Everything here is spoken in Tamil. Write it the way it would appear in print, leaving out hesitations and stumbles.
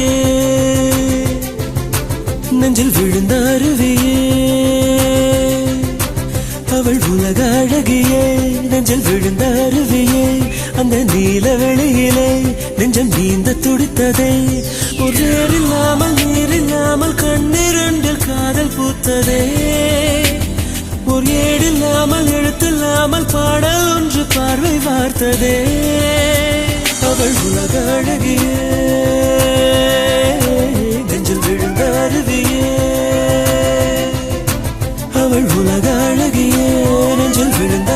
அருவியே நெஞ்சில் விழுந்த அருவியே அவள் உலக அழகியே நெஞ்சில் விழுந்த அருவியே அந்த நீல வெளியிலே நெஞ்சம் நீந்த துடித்ததே ஒரு இல்லாமல் நீரில்லாமல் கண்ணிரண்டில் காதல் பூத்ததே ஒரு ஏடில்லாமல் எழுத்தில்லாமல் பாடல் ஒன்று பார்வை வார்த்ததே அவள் உலக அழகியே நெஞ்சில் விழுந்த அருவியே அவள் உலக அழகியே நெஞ்சில் விழுந்த